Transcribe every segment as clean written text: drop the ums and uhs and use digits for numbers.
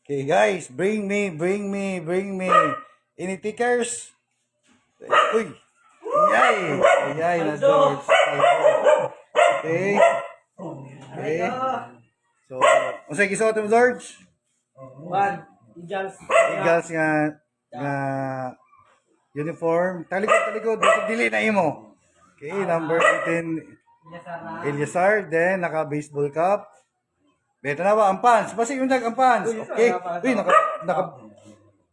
Okay, guys, bring me. Any tickers? Uy! Yay! Yay na George. Okay. Okay. So, unsay gisuot mo George? One, Eagles. Eagles nga uniform. Talikod. Basta dili na imo. Okay, number 18 Eliasar, then naka-baseball cap. Beto na ba ang pants? Basta yung ang pants. Okay. Uy,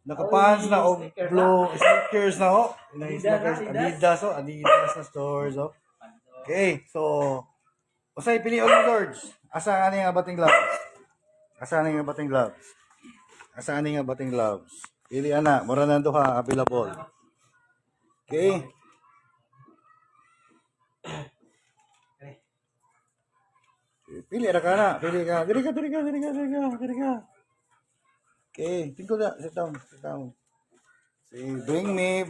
naka-pants na o blue sneakers na o. Adidas o. Adidas na stores o. Okay, so usay pili mo George. Asa ani nga bating gloves? Asa ani nga bating gloves? Asa ani nga bating gloves? Pili ana, mura na duha available. Okay. Pili ra ka na, pili ka. Diri ka. Okay, tingko na, sit down. Say, bring me.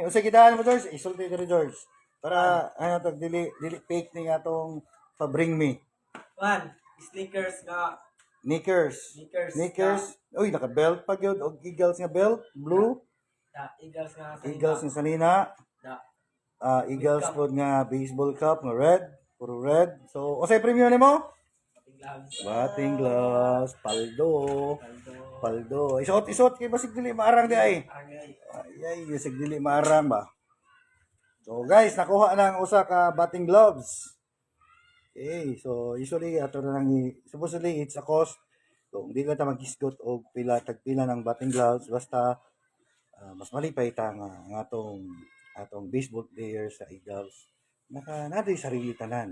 Usay kitaan mo George, isulti diri George. Para ano to dili fake ni atong pa-bring me. One, sneakers nga. Sneakers. Uy, naka-belt pa gyud og Eagles nga belt, blue. Eagles nga. Eagles nga sanina. Eagles pod nga baseball cap nga red, puro red. So, usay premium nimo? Batting gloves, paldo. Isuot kay basig dili maarang di ay. Ay, basig dili maarang ba. So guys, nakuha na ang usa ka batting gloves. Okay, so usually ato na lang supposedly it's a cost. So hindi ka ta magisgot og tagpila ng batting gloves basta mas malipay ta nga atong baseball players sa Eagles. Naday sarili tanan.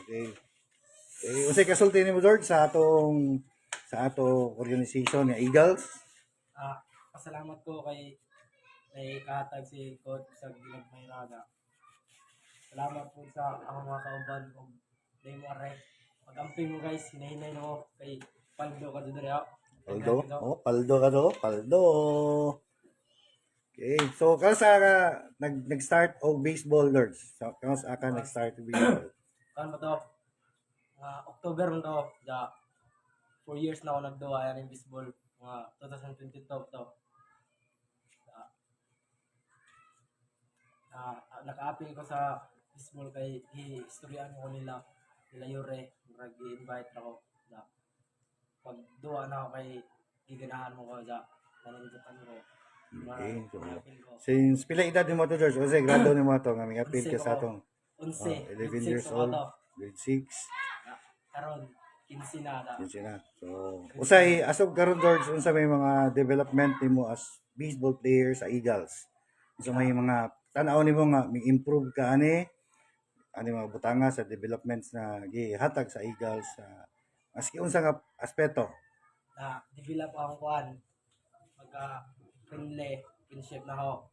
Okay. Okay, unsay kasulti nimo George sa atong organization nga Eagles? Pasalamat ko kay kahatag si Coach sa Gilag Mayraga. Salamat po sa akong mga kauban kung day mo aray. Pag-amping mo guys, hinahinay no kay Paldo ka dito rin. Paldo? Oh, Paldo ka do. Paldo. Okay, so kasa ka nag-start og baseball George? So kasa ka nag-start og baseball? Kan ba to? October mo to. 4 years na ako nagduwa yan ng baseball. 2022 to. Naka-appeal ko sa baseball kay historyaan ko nila Yure, nag-i-invite ako. Pag duwa na ako kay giganahan mo ko nanundutan ko. Okay, so since pila edad mo to George? Kasi grado nimo to nga may appeal ka sa atong 11 11 years old, grade 6. Karon 15 na. 15 na. So usay asog karon George unsa may mga development nimo as baseball player sa Eagles? So may mga tan-aw nimo nga may improve ka ani mga butanga sa developments na gihatag sa Eagles maski unsa nga aspeto? Develop akong kuan friendship na ako.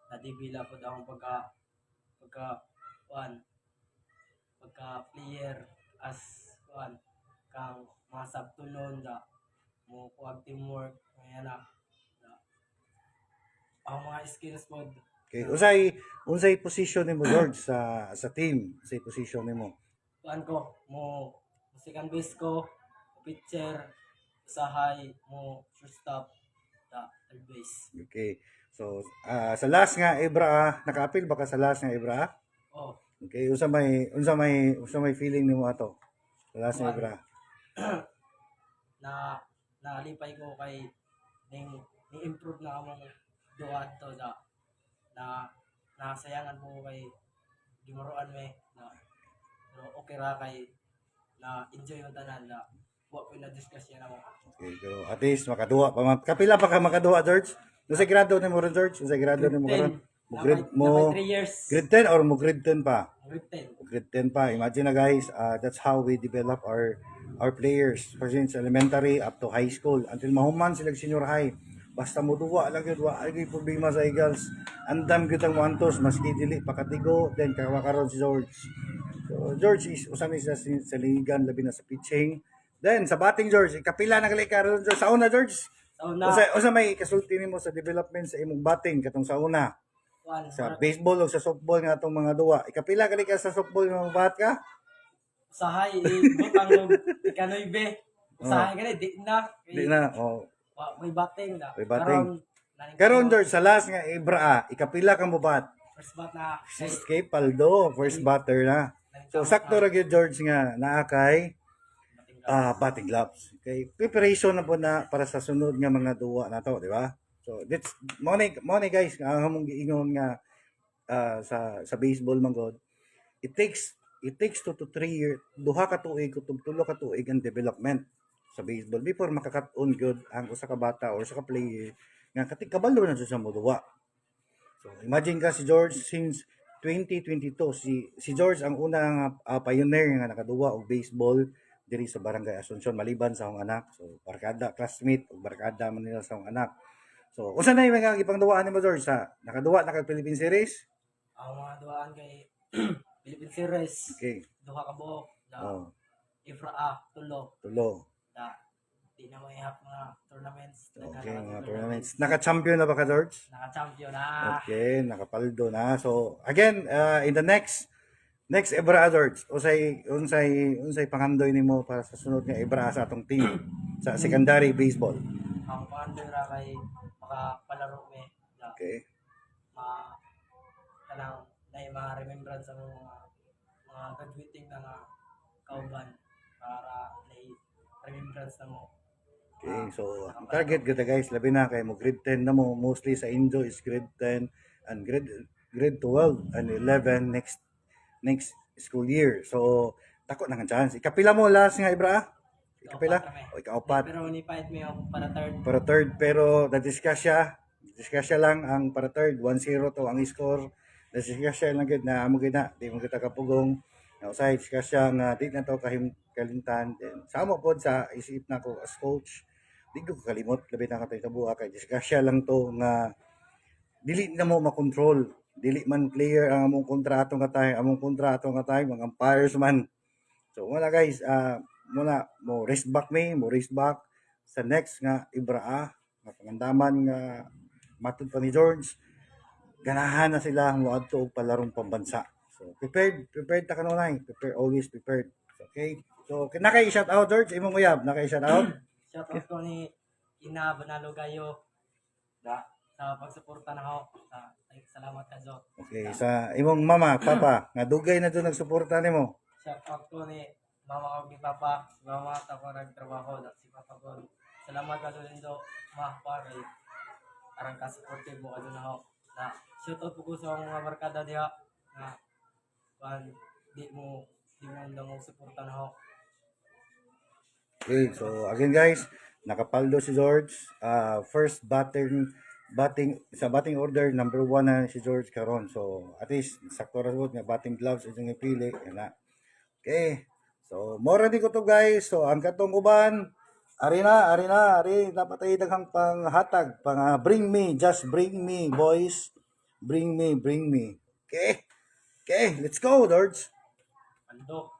Na-develop ko akong pagka player as kuan kang mga sabtunon mo kuag teamwork ngayon ang mga skills pod. Okay, unsay position nimo George sa team? Unsay position nimo? Kuan ko mo second base ko, pitcher, usahay mo shortstop, third base. Okay. So sa last nga Ebra, naka-appeal ba ka sa last nga Ebra? Oh. Okay, unsa may feeling nimo ato? Sa last nga Ebra. Nalipay ko kay ni-improve na among duwa to na nasayangan mo kay gimaruan pero okay ra kay na enjoy yung tanan wa ko na discuss yan ako. Okay, pero at least makaduwa pa kapila pa ka makaduwa George? Sa grado nimo ron George? Sa grado nimo karon? Mo 3 years. Grade 10 or mo grade 10 pa? Grade 10 10. pa. Imagine na guys, that's how we develop our players since elementary up to high school until mahuman sila senior high. Basta mo duwa lang yun, ay problema sa Eagles. Andam gyud ang wantos maski dili pakatigo then karon si George. So George is usan siya sa ligan labi na sa pitching. Then sa batting George, kapila na gali karon George sa una George. Sa una. Usa may kasulti nimo sa development sa imong batting katong sa una. Sa baseball o sa softball nga atong mga duwa. Ikapila ka sa softball nga bat ka? Usahay butang og ikanoy be. Usahay ka di na. Di na. Oh, May batting na. may bating. Karon George, sa last nga Ibra, ikapila kang bubat. First bat na. Si Paldo, first batter na. So sakto ra gyud George nga naa kay batting gloves. Okay, preparation na po na para sa sunod nga mga duwa na to, di ba? So that's mo ni guys, ang among giingon nga sa baseball man god. It takes 2 to 3 years, duha ka tuig kutub tulo ka tuig ang development sa baseball before makakat-on gyud ang usa ka bata or usa ka player nga kabalo na sa moduwa. So imagine ka si George since 2022 si George ang unang pioneer nga nakaduwa og baseball diri sa Barangay Asuncion maliban sa akong anak. So barkada classmate ug barkada man nila sa akong anak. So unsa na yung mga ipangduwaan nimo George sa nakaduwa na kag Philippine Series? Ang mga duwaan kay Philippine Series. Okay. Duha ka buok. Oh, Ifra tulo. tulo. Da di na may hap mga tournaments. Okay, mga tournaments. Naka-champion na ba ka George? Naka-champion na. Okay, nakapaldo na. So again, in the next Ibra George, unsay pangandoy nimo para sa sunod nga Ibra sa atong team sa secondary baseball. Ang pangandoy ra kay makapalaro me. Da Okay. kanang na mga remembrance sa mga graduating na nga kauban para na remembrance na mo. Okay, so ang target gud guys, labi na kay mo grade 10 na mo, mostly sa Indo is grade 10 and grade 12 and 11 next school year. So tako na nga chance. Ikapila mo last nga Ibra? Ikapila? O ikaapat. Pero ni fight me ako para third. Para third pero na-discuss siya lang ang para third 1-0 to ang score. Na-discuss siya lang gid na amo gid na di mo kita kapugong na usay discuss siya nga di na to kalintan. Then sama pod sa isip na ko as coach di ko kalimot labi na katay kabuha kay discuss siya lang to nga dili na mo makontrol, dili man player ang among kontrato nga tayo mga umpires man. So wala guys, muna mo race back sa next nga Ibra nga pangandaman nga matud pa ni George. Ganahan na sila moadto og palarong pambansa. So prepared ta kanunay, always prepared. Okay? So nakay shout out George, imong uyab, nakay shout out. Shout out ko ni Ina Banalo Gayo da sa pagsuporta na ako. Salamat ka Jo. Okay, sa imong mama, papa, nga dugay na doon nagsuporta nimo. Shout out ko ni mama ko ni papa, si mama ta ko nagtrabaho da si papa ko. Salamat ka din do ma pare. Arang ka supportive mo ka na ako. Na shout out po ko sa mga barkada diha na di mo ndang suporta na ako. Okay, so again guys, nakapaldo si George. First batting sa batting order number 1 na si George karon. So at least sakto ra gud nga batting gloves ang ipili na. Okay. So mora di ko to guys. So ang katong uban ari dapat ay daghang panghatag bring me, just bring me boys. Bring me. Okay. Okay, let's go George. Ando.